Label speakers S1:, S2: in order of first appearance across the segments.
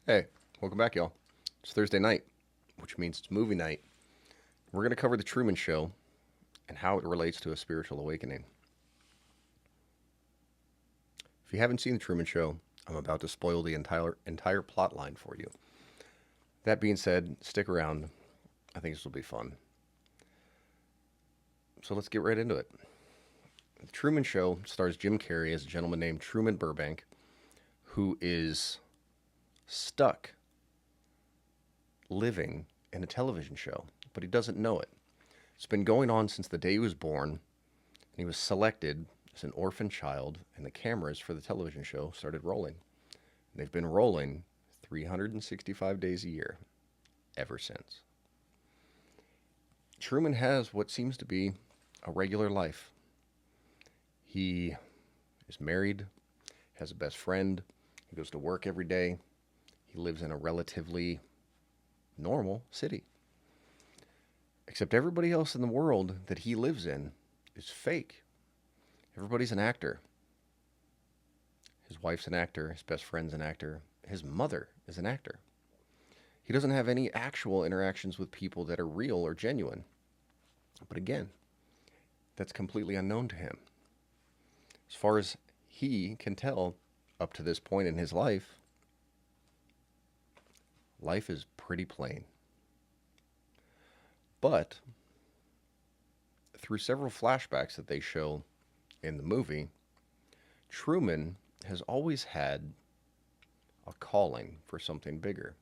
S1: Hey, welcome back, y'all. It's Thursday night, which means it's movie night. We're going to cover The Truman Show and how it relates to a spiritual awakening. If you haven't seen The Truman Show, I'm about to spoil the entire plot line for you. That being said, stick around. I think this will be fun. So let's get right into it. The Truman Show stars Jim Carrey as a gentleman named Truman Burbank, who is stuck living in a television show, but he doesn't know it. It's been going on since the day he was born, and he was selected as an orphan child, and the cameras for the television show started rolling. And they've been rolling 365 days a year ever since. Truman has what seems to be a regular life. He is married, has a best friend, he goes to work every day, he lives in a relatively normal city. Except everybody else in the world that he lives in is fake. Everybody's an actor. His wife's an actor, his best friend's an actor, his mother is an actor. He doesn't have any actual interactions with people that are real or genuine. But again, that's completely unknown to him. As far as he can tell up to this point in his life, life is pretty plain. But through several flashbacks that they show in the movie, Truman has always had a calling for something bigger.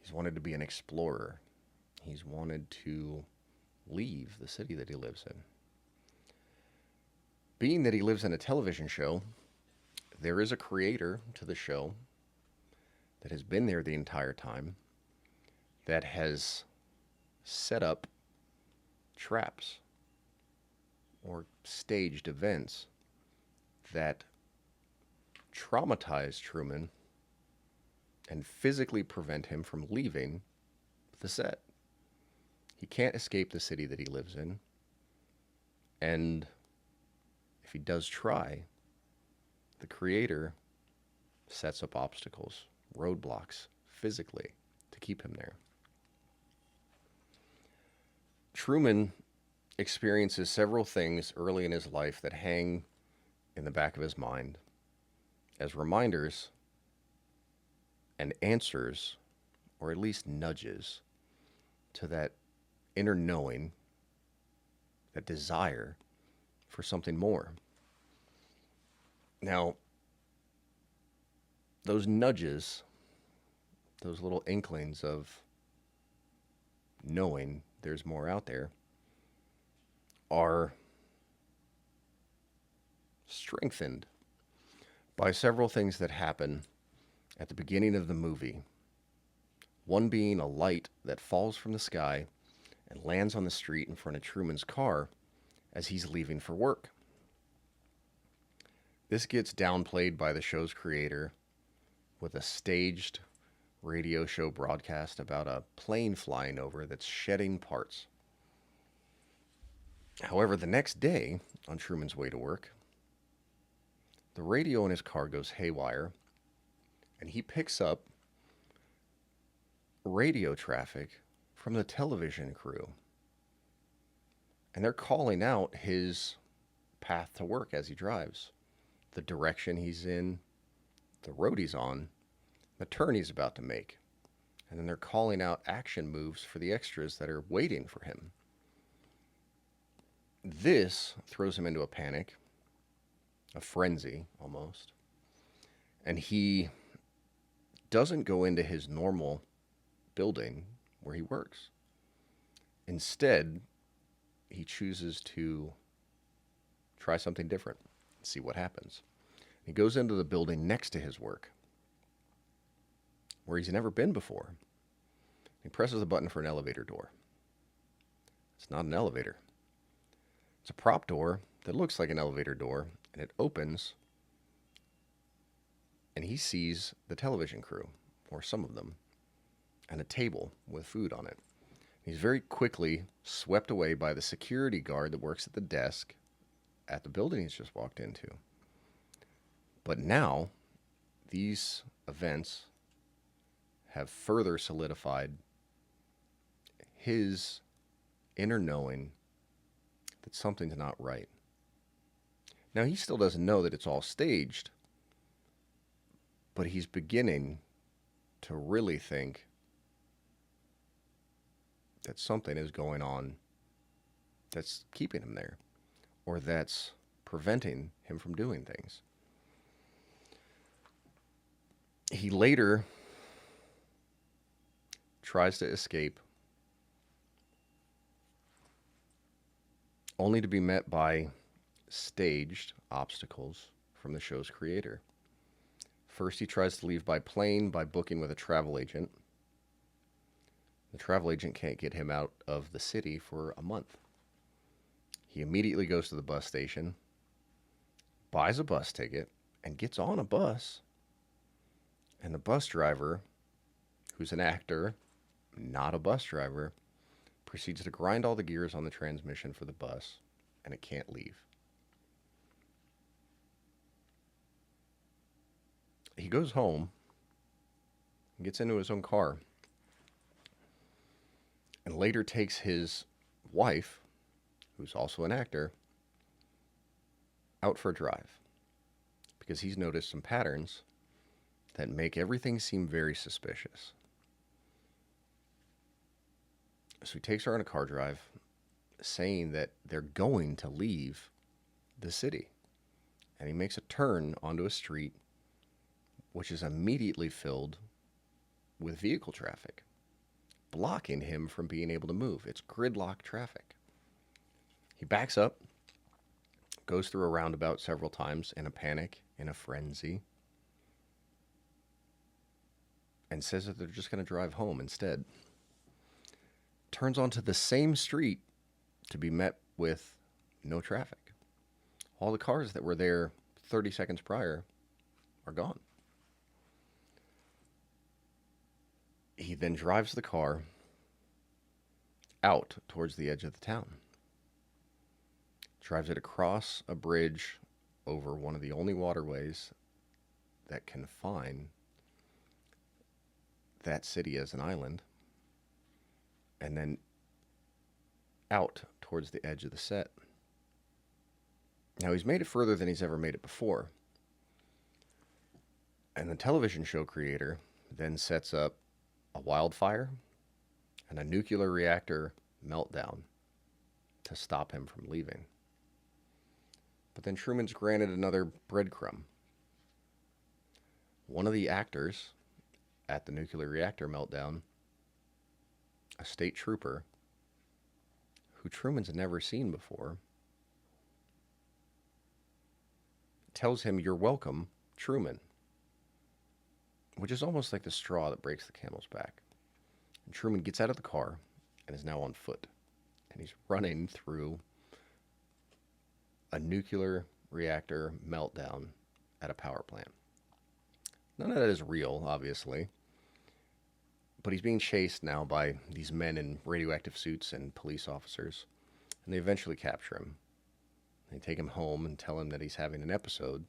S1: He's wanted to be an explorer. He's wanted to leave the city that he lives in. Being that he lives in a television show, there is a creator to the show that has been there the entire time, that has set up traps or staged events that traumatize Truman and physically prevent him from leaving the set. He can't escape the city that he lives in, and if he does try, the creator sets up obstacles, roadblocks, physically, to keep him there. Truman experiences several things early in his life that hang in the back of his mind as reminders and answers, or at least nudges, to that inner knowing, that desire for something more. Now, those nudges, those little inklings of knowing there's more out there, are strengthened by several things that happen at the beginning of the movie. One being a light that falls from the sky and lands on the street in front of Truman's car as he's leaving for work. This gets downplayed by the show's creator with a staged radio show broadcast about a plane flying over that's shedding parts. However, the next day, on Truman's way to work, the radio in his car goes haywire, and he picks up radio traffic from the television crew. And they're calling out his path to work as he drives, the direction he's in, the road he's on, the turn he's about to make. And then they're calling out action moves for the extras that are waiting for him. This throws him into a panic, a frenzy almost. And he doesn't go into his normal building where he works. Instead, he chooses to try something different and see what happens. He goes into the building next to his work, where he's never been before. He presses the button for an elevator door. It's not an elevator. It's a prop door that looks like an elevator door, and it opens, and he sees the television crew, or some of them, and a table with food on it. He's very quickly swept away by the security guard that works at the desk at the building he's just walked into. But now, these events have further solidified his inner knowing that something's not right. Now, he still doesn't know that it's all staged, but he's beginning to really think that something is going on that's keeping him there, or that's preventing him from doing things. He later tries to escape, only to be met by staged obstacles from the show's creator. First, he tries to leave by plane by booking with a travel agent. The travel agent can't get him out of the city for a month. He immediately goes to the bus station, buys a bus ticket, and gets on a bus. And the bus driver, who's an actor, not a bus driver, proceeds to grind all the gears on the transmission for the bus, and it can't leave. He goes home and gets into his own car, and later takes his wife, who's also an actor, out for a drive, because he's noticed some patterns that make everything seem very suspicious. So he takes her on a car drive, saying that they're going to leave the city. And he makes a turn onto a street which is immediately filled with vehicle traffic, blocking him from being able to move. It's gridlock traffic. He backs up, goes through a roundabout several times in a panic, in a frenzy, and says that they're just going to drive home instead. Turns onto the same street to be met with no traffic. All the cars that were there 30 seconds prior are gone. He then drives the car out towards the edge of the town. Drives it across a bridge over one of the only waterways that confine that city as an island, and then out towards the edge of the set. Now, he's made it further than he's ever made it before. And the television show creator then sets up a wildfire and a nuclear reactor meltdown to stop him from leaving. But then Truman's granted another breadcrumb. One of the actors at the nuclear reactor meltdown, a state trooper who Truman's never seen before, tells him, "You're welcome, Truman," which is almost like the straw that breaks the camel's back. And Truman gets out of the car and is now on foot. And he's running through a nuclear reactor meltdown at a power plant. None of that is real, obviously. But he's being chased now by these men in radioactive suits and police officers. And they eventually capture him. They take him home and tell him that he's having an episode.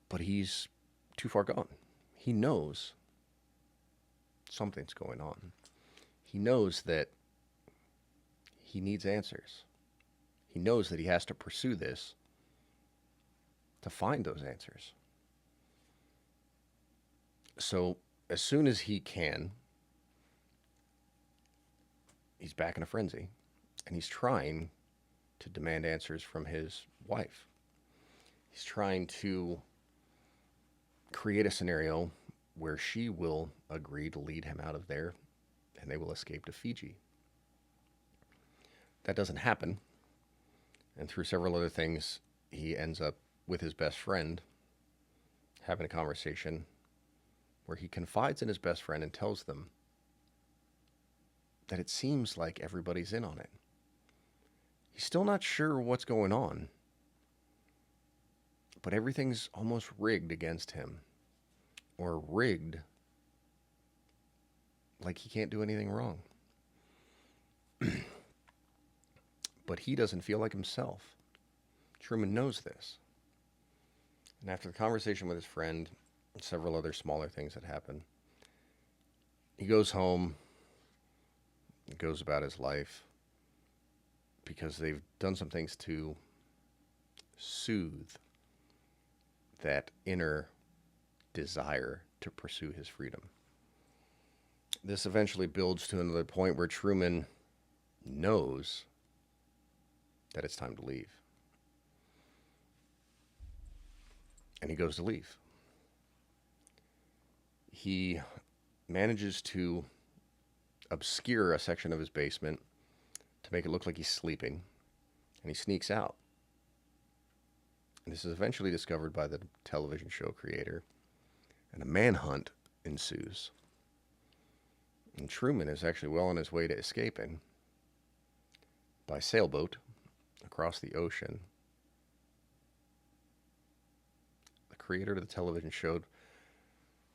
S1: But he's too far gone. He knows something's going on. He knows that he needs answers. He knows that he has to pursue this to find those answers. So as soon as he can, he's back in a frenzy, and he's trying to demand answers from his wife. He's trying to create a scenario where she will agree to lead him out of there and they will escape to Fiji. That doesn't happen. And through several other things, he ends up with his best friend having a conversation where he confides in his best friend and tells them that it seems like everybody's in on it. He's still not sure what's going on, but everything's almost rigged against him, or rigged like he can't do anything wrong. But he doesn't feel like himself. Truman knows this. And after the conversation with his friend, and several other smaller things that happen. He goes home, goes about his life because they've done some things to soothe that inner desire to pursue his freedom. This eventually builds to another point where Truman knows that it's time to leave. And he goes to leave. He manages to obscure a section of his basement to make it look like he's sleeping, and he sneaks out. And this is eventually discovered by the television show creator, and a manhunt ensues. And Truman is actually well on his way to escaping by sailboat across the ocean. The creator of the television show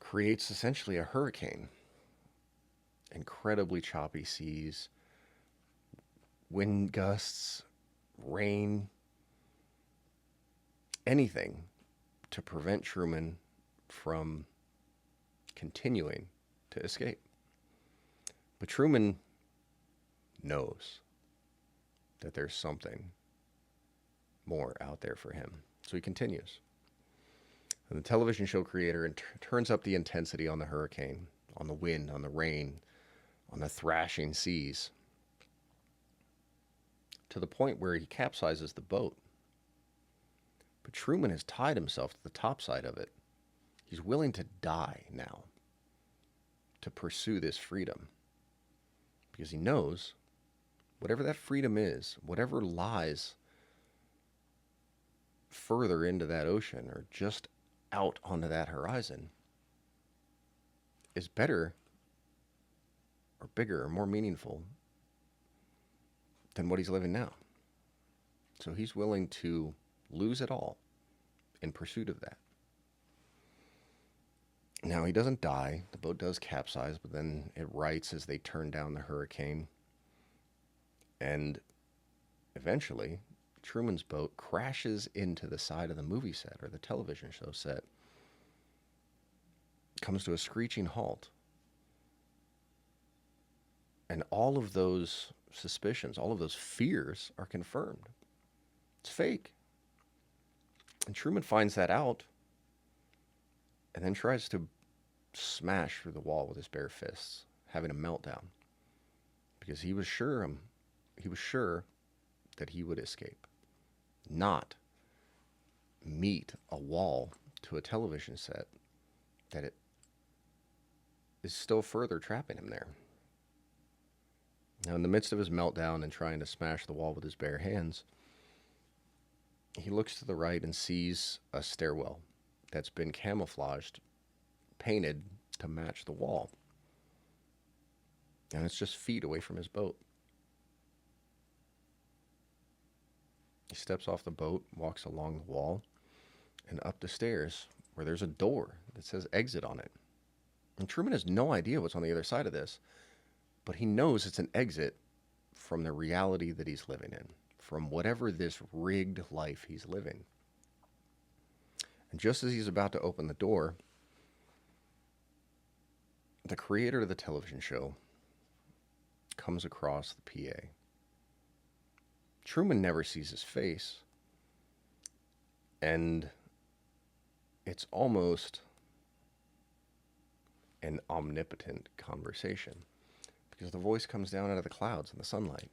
S1: creates essentially a hurricane. Incredibly choppy seas, wind gusts, rain, anything to prevent Truman from continuing to escape. But Truman knows that there's something more out there for him. So he continues. And the television show creator turns up the intensity on the hurricane, on the wind, on the rain, on the thrashing seas, to the point where he capsizes the boat. But Truman has tied himself to the topside of it. He's willing to die now to pursue this freedom, because he knows whatever that freedom is, whatever lies further into that ocean or just out onto that horizon, is better or bigger or more meaningful than what he's living now. So he's willing to lose it all in pursuit of that. Now, he doesn't die. The boat does capsize, but then it rights as they turn down the hurricane. And eventually, Truman's boat crashes into the side of the movie set or the television show set, comes to a screeching halt. And all of those suspicions, all of those fears are confirmed. It's fake. And Truman finds that out and then tries to smash through the wall with his bare fists, having a meltdown, because he was sure that he would escape, not meet a wall to a television set that it is still further trapping him there. Now, in the midst of his meltdown and trying to smash the wall with his bare hands, he looks to the right and sees a stairwell that's been camouflaged, painted to match the wall. And it's just feet away from his boat. He steps off the boat, walks along the wall, and up the stairs where there's a door that says exit on it. And Truman has no idea what's on the other side of this, but he knows it's an exit from the reality that he's living in, from whatever this rigged life he's living. And just as he's about to open the door, the creator of the television show comes across the PA. Truman never sees his face, and it's almost an omnipotent conversation, because the voice comes down out of the clouds in the sunlight,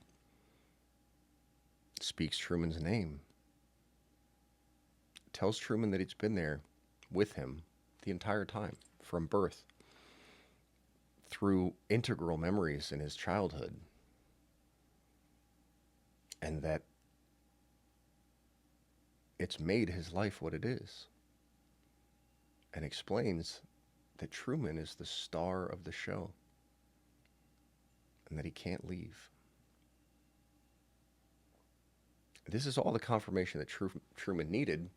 S1: speaks Truman's name, tells Truman that it's been there with him the entire time, from birth, through integral memories in his childhood, and that it's made his life what it is, and explains that Truman is the star of the show and that he can't leave. This is all the confirmation that Truman needed,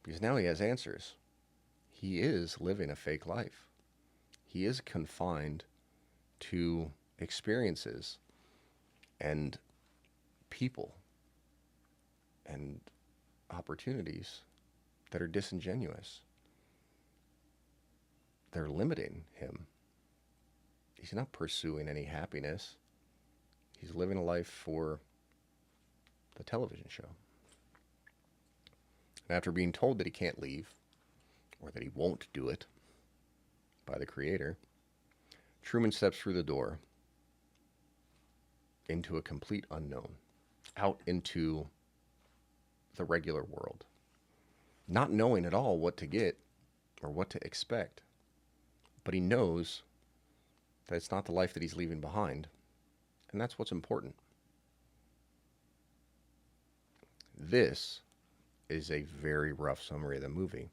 S1: because now he has answers. He is living a fake life. He is confined to experiences and people and opportunities that are disingenuous. they're limiting him. He's not pursuing any happiness. He's living a life for the television show. And after being told that he can't leave, or that he won't do it by the creator, Truman steps through the door into a complete unknown, out into the regular world, not knowing at all what to get or what to expect. But he knows that it's not the life that he's leaving behind, and that's what's important. This is a very rough summary of the movie.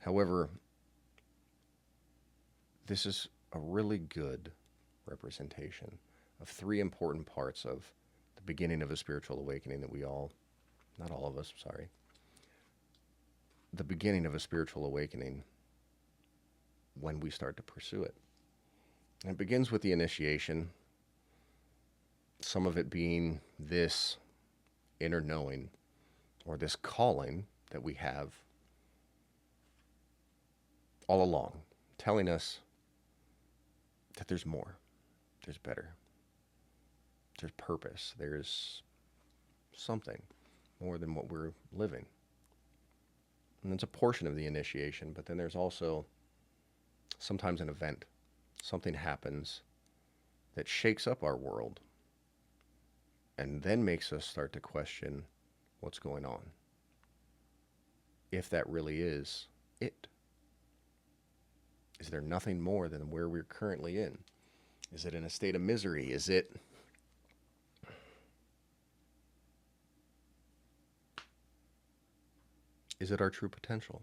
S1: However, this is a really good representation of three important parts of the beginning of a spiritual awakening that we all, not all of us, sorry, the beginning of a spiritual awakening when we start to pursue it. And it begins with the initiation, some of it being this inner knowing or this calling that we have all along, telling us that there's more, there's better, there's purpose, there's something more than what we're living. And it's a portion of the initiation, but then there's also sometimes an event. Something happens that shakes up our world and then makes us start to question what's going on. If that really is it. Is there nothing more than where we're currently in? Is it in a state of misery? Is it our true potential?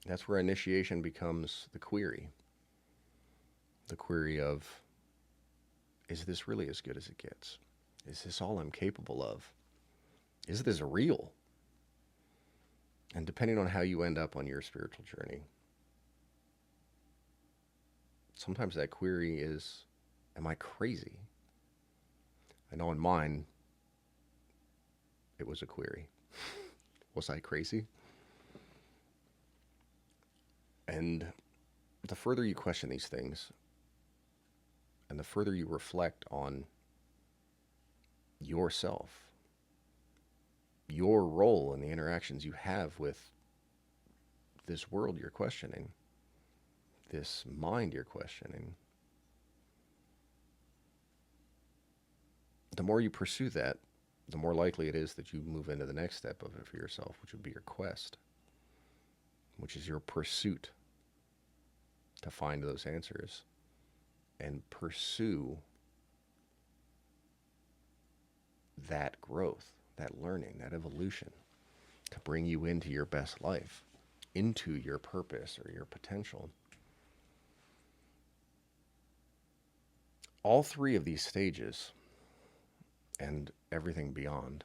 S1: That's where initiation becomes the query. The query of, is this really as good as it gets? Is this all I'm capable of? Is this real? And depending on how you end up on your spiritual journey, sometimes that query is, am I crazy? I know in mine, it was a query. Was I crazy? And the further you question these things, and the further you reflect on yourself, your role in the interactions you have with this world you're questioning, this mind you're questioning, the more you pursue that, the more likely it is that you move into the next step of it for yourself, which would be your quest, which is your pursuit to find those answers and pursue that growth, that learning, that evolution to bring you into your best life, into your purpose or your potential. All three of these stages and everything beyond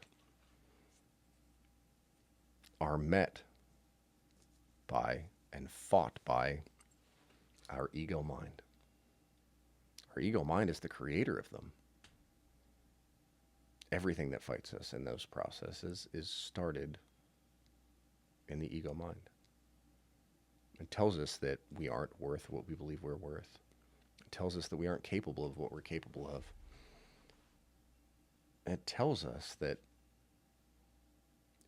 S1: are met by and fought by our ego mind. Our ego mind is the creator of them. Everything that fights us in those processes is started in the ego mind. It tells us that we aren't worth what we believe we're worth. It tells us that we aren't capable of what we're capable of. It tells us that,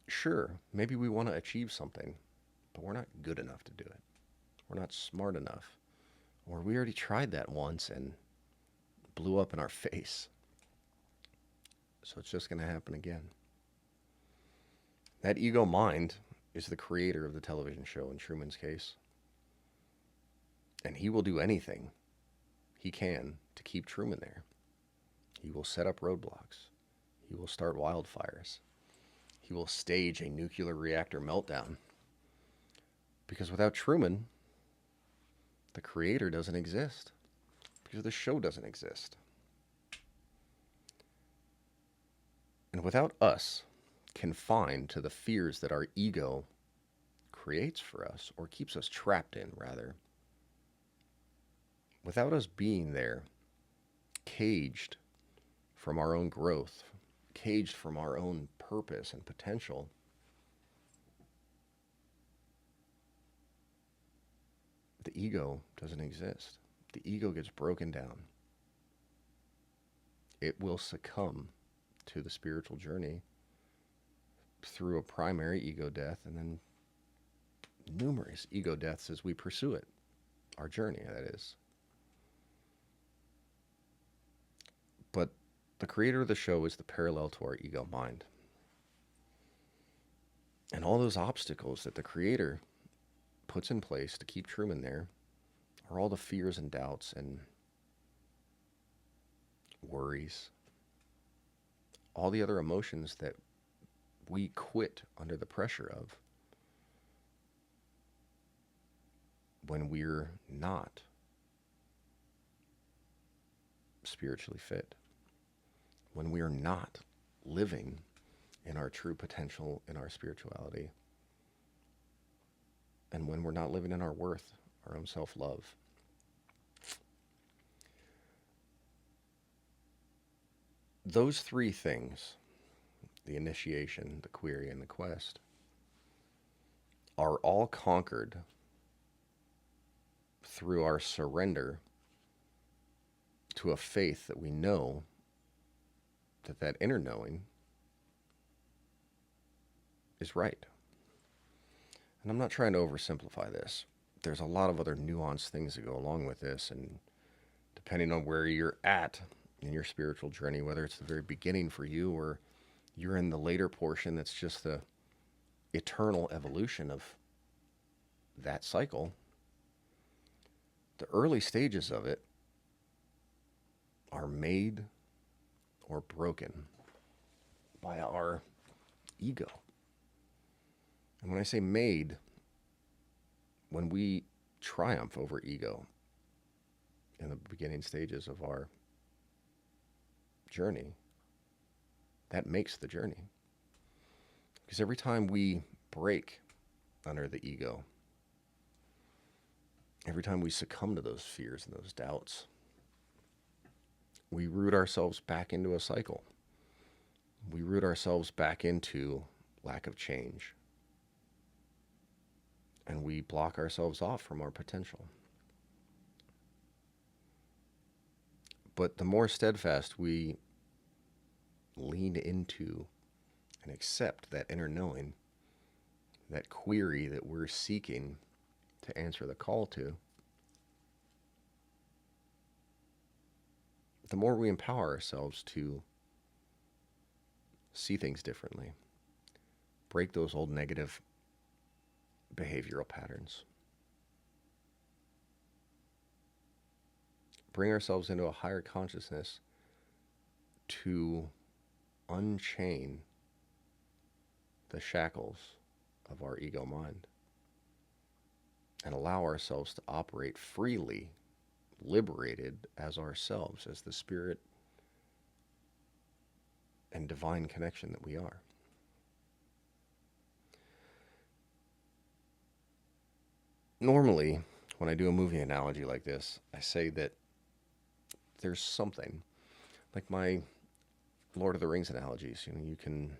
S1: sure, maybe we want to achieve something, but we're not good enough to do it. We're not smart enough. Or we already tried that once and blew up in our face. So it's just going to happen again. That ego mind is the creator of the television show in Truman's case. And he will do anything he can to keep Truman there. He will set up roadblocks. He will start wildfires. He will stage a nuclear reactor meltdown. Because without Truman, the creator doesn't exist. Because the show doesn't exist. And without us, confined to the fears that our ego creates for us, or keeps us trapped in, rather, without us being there, caged from our own growth, caged from our own purpose and potential, the ego doesn't exist. The ego gets broken down. It will succumb to the spiritual journey through a primary ego death and then numerous ego deaths as we pursue it. Our journey, that is. But the creator of the show is the parallel to our ego mind. And all those obstacles that the creator puts in place to keep Truman there are all the fears and doubts and worries, all the other emotions that we quit under the pressure of when we're not spiritually fit, when we are not living in our true potential, in our spirituality, and when we're not living in our worth, our own self-love. Those three things, the initiation, the query, and the quest, are all conquered through our surrender to a faith that we know that inner knowing is right. And I'm not trying to oversimplify this. There's a lot of other nuanced things that go along with this, and depending on where you're at in your spiritual journey, whether it's the very beginning for you or you're in the later portion that's just the eternal evolution of that cycle, the early stages of it are made or broken by our ego. And when I say made, when we triumph over ego in the beginning stages of our journey, that makes the journey. Because every time we break under the ego, every time we succumb to those fears and those doubts, we root ourselves back into a cycle. We root ourselves back into lack of change. And we block ourselves off from our potential. But the more steadfast we lean into and accept that inner knowing, that query that we're seeking to answer the call to, the more we empower ourselves to see things differently, break those old negative behavioral patterns, bring ourselves into a higher consciousness to unchain the shackles of our ego mind and allow ourselves to operate freely, liberated as ourselves, as the spirit and divine connection that we are. Normally, when I do a movie analogy like this, I say that there's something, like my Lord of the Rings analogies, you can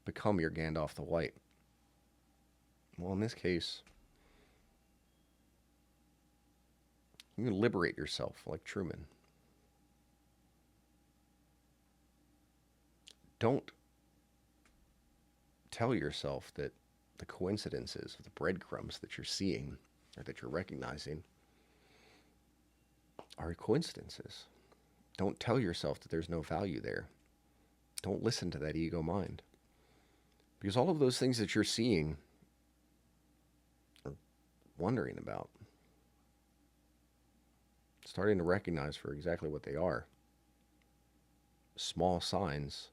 S1: become your Gandalf the White. Well, in this case, you can liberate yourself like Truman. Don't tell yourself that the coincidences, the breadcrumbs that you're seeing or that you're recognizing are coincidences. Don't tell yourself that there's no value there. Don't listen to that ego mind. Because all of those things that you're seeing or wondering about, starting to recognize for exactly what they are, small signs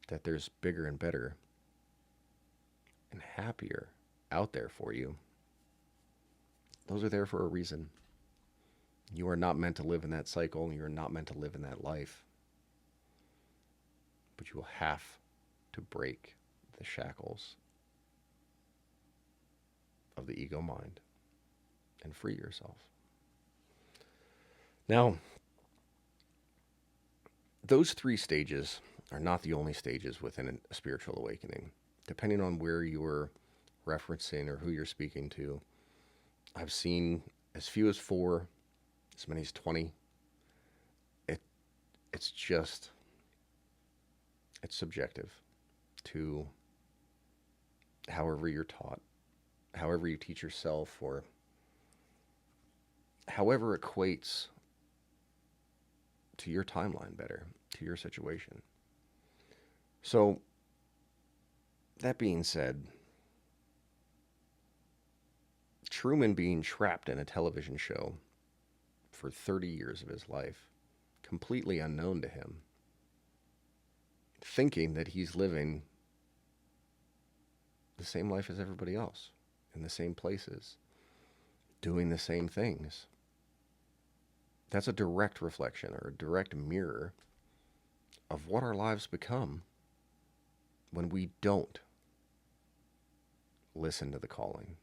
S1: that there's bigger and better and happier out there for you. Those are there for a reason. You are not meant to live in that cycle. You are not meant to live in that life. But you will have to break the shackles of the ego mind and free yourself. Now, those three stages are not the only stages within a spiritual awakening. Depending on where you're referencing or who you're speaking to, I've seen as few as 4, as many as 20. It, it's just, it's subjective to however you're taught, however you teach yourself, or however equates to your timeline better, to your situation. So, that being said, Truman being trapped in a television show for 30 years of his life, completely unknown to him, thinking that he's living the same life as everybody else, in the same places, doing the same things. That's a direct reflection or a direct mirror of what our lives become when we don't listen to the calling,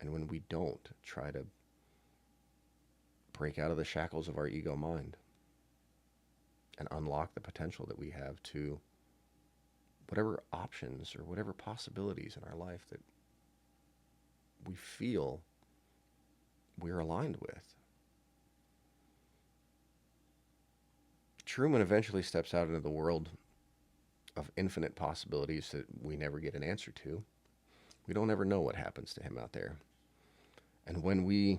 S1: and when we don't try to break out of the shackles of our ego mind and unlock the potential that we have to whatever options or whatever possibilities in our life that we feel we're aligned with. Truman eventually steps out into the world of infinite possibilities that we never get an answer to. We don't ever know what happens to him out there. And when we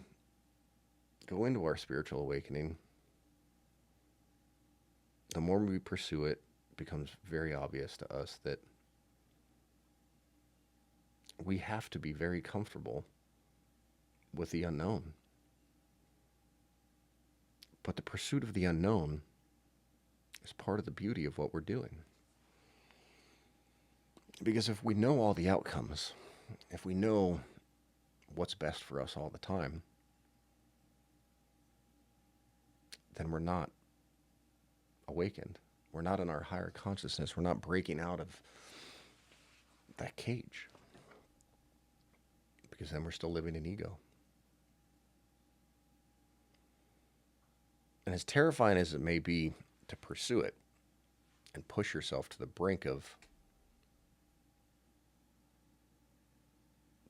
S1: go into our spiritual awakening, the more we pursue it, it becomes very obvious to us that we have to be very comfortable with the unknown. But the pursuit of the unknown is part of the beauty of what we're doing. Because if we know all the outcomes, if we know what's best for us all the time, then we're not awakened. We're not in our higher consciousness. We're not breaking out of that cage. Because then we're still living in ego. And as terrifying as it may be to pursue it and push yourself to the brink of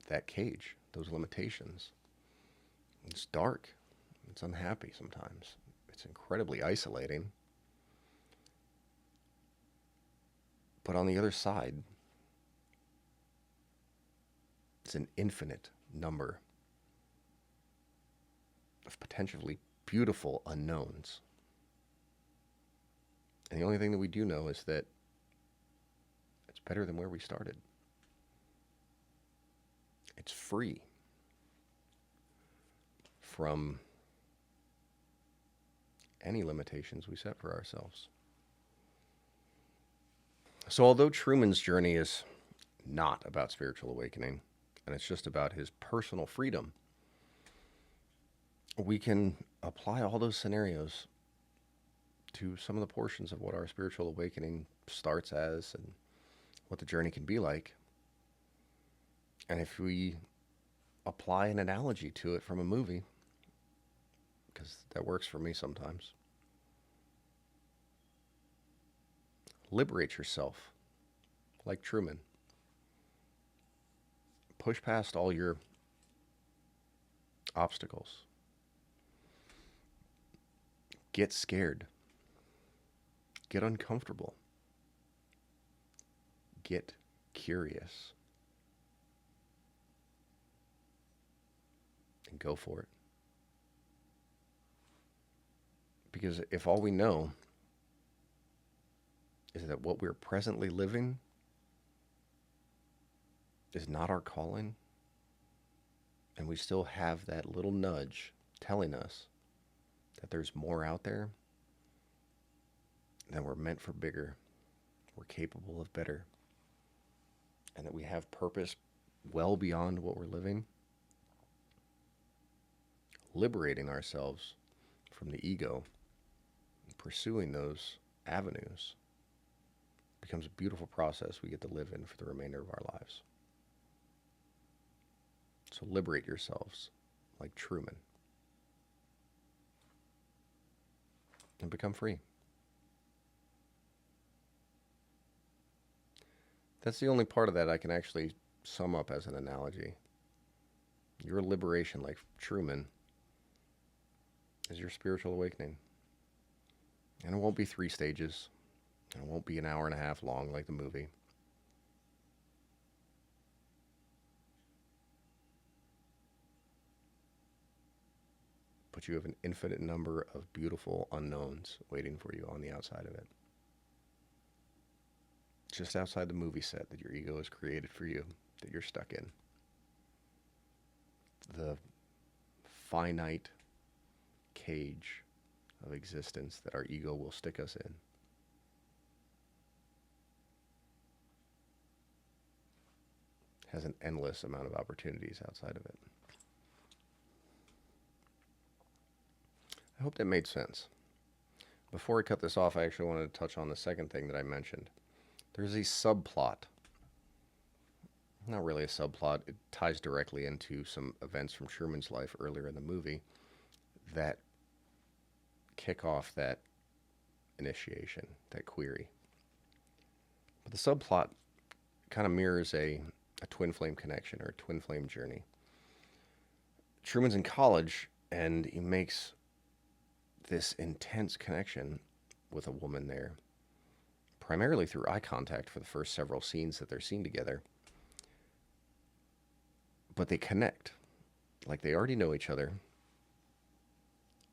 S1: that cage, those limitations, it's dark. It's unhappy sometimes. It's incredibly isolating. But on the other side, it's an infinite number of potentially beautiful unknowns. And the only thing that we do know is that it's better than where we started. It's free from any limitations we set for ourselves. So although Truman's journey is not about spiritual awakening, and it's just about his personal freedom, we can apply all those scenarios to some of the portions of what our spiritual awakening starts as and what the journey can be like. And if we apply an analogy to it from a movie, because that works for me sometimes, liberate yourself like Truman. Push past all your obstacles. Get scared. Get uncomfortable. Get curious. And go for it. Because if all we know is that what we're presently living is not our calling, and we still have that little nudge telling us that there's more out there, then we're meant for bigger, we're capable of better, and that we have purpose well beyond what we're living, liberating ourselves from the ego and pursuing those avenues becomes a beautiful process we get to live in for the remainder of our lives. So liberate yourselves like Truman and become free. That's the only part of that I can actually sum up as an analogy. Your liberation, like Truman, is your spiritual awakening. And it won't be 3 stages. And it won't be an hour and a half long like the movie. But you have an infinite number of beautiful unknowns waiting for you on the outside of it. Just outside the movie set that your ego has created for you, that you're stuck in. The finite cage of existence that our ego will stick us in. Has an endless amount of opportunities outside of it. I hope that made sense. Before I cut this off, I actually wanted to touch on the second thing that I mentioned. There's a subplot. Not really a subplot. It ties directly into some events from Truman's life earlier in the movie that kick off that initiation, that query. But the subplot kind of mirrors a twin flame connection or a twin flame journey. Truman's in college and he makes this intense connection with a woman there, primarily through eye contact for the first several scenes that they're seen together. But they connect, like they already know each other,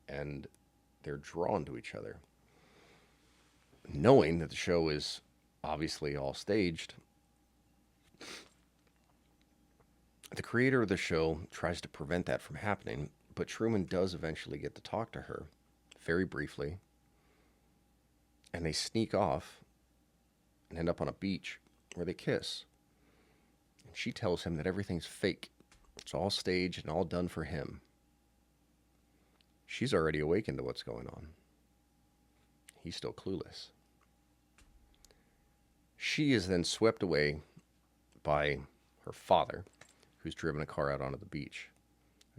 S1: and they're drawn to each other. Knowing that the show is obviously all staged, the creator of the show tries to prevent that from happening, but Truman does eventually get to talk to her, very briefly, and they sneak off and end up on a beach where they kiss. And she tells him that everything's fake. It's all staged and all done for him. She's already awakened to what's going on. He's still clueless. She is then swept away by her father, who's driven a car out onto the beach.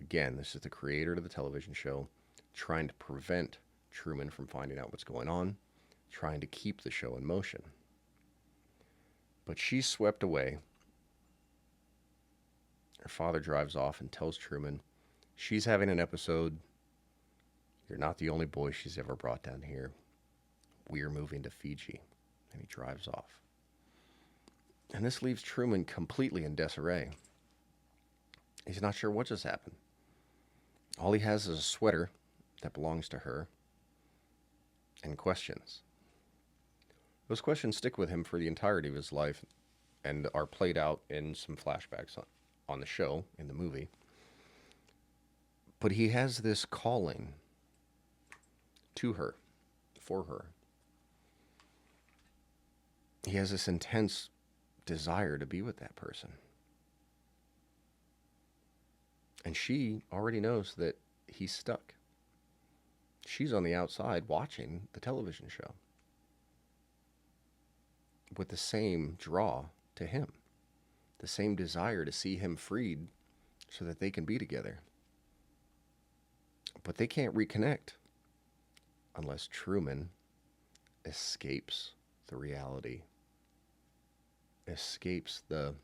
S1: Again, this is the creator of the television show trying to prevent Truman from finding out what's going on, trying to keep the show in motion. But she's swept away. Her father drives off and tells Truman she's having an episode. You're not the only boy she's ever brought down here. We're moving to Fiji. And he drives off. And this leaves Truman completely in disarray. He's not sure what just happened. All he has is a sweater that belongs to her and questions. Those questions stick with him for the entirety of his life and are played out in some flashbacks on the show, in the movie. But he has this calling to her, for her. He has this intense desire to be with that person. And she already knows that he's stuck. She's on the outside watching the television show with the same draw to him, the same desire to see him freed so that they can be together. But they can't reconnect unless Truman escapes the reality, escapes the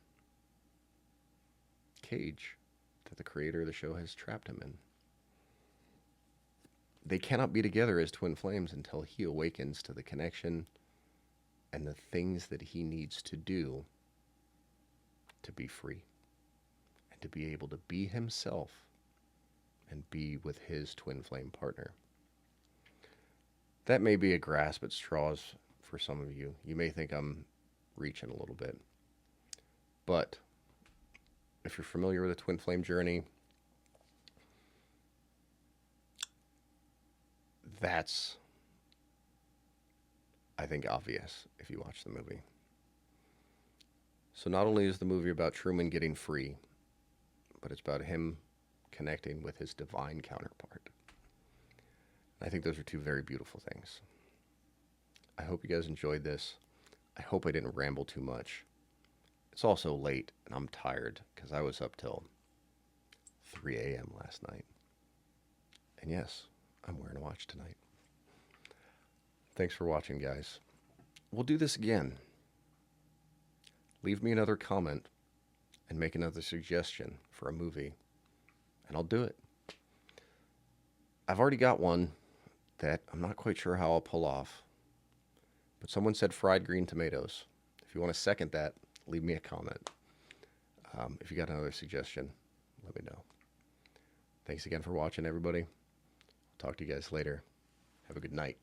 S1: cage that the creator of the show has trapped him in. They cannot be together as twin flames until he awakens to the connection and the things that he needs to do to be free and to be able to be himself and be with his twin flame partner. That may be a grasp at straws for some of you. You may think I'm reaching a little bit. But if you're familiar with the twin flame journey, that's, I think, obvious if you watch the movie. So not only is the movie about Truman getting free, but it's about him connecting with his divine counterpart. I think those are two very beautiful things. I hope you guys enjoyed this. I hope I didn't ramble too much. It's also late, and I'm tired because I was up till 3 a.m. last night. And yes, I'm wearing a watch tonight. Thanks for watching, guys. We'll do this again. Leave me another comment and make another suggestion for a movie and I'll do it. I've already got one that I'm not quite sure how I'll pull off, but someone said fried green tomatoes. If you want to second that, leave me a comment. If you got another suggestion, let me know. Thanks again for watching, everybody. I'll talk to you guys later. Have a good night.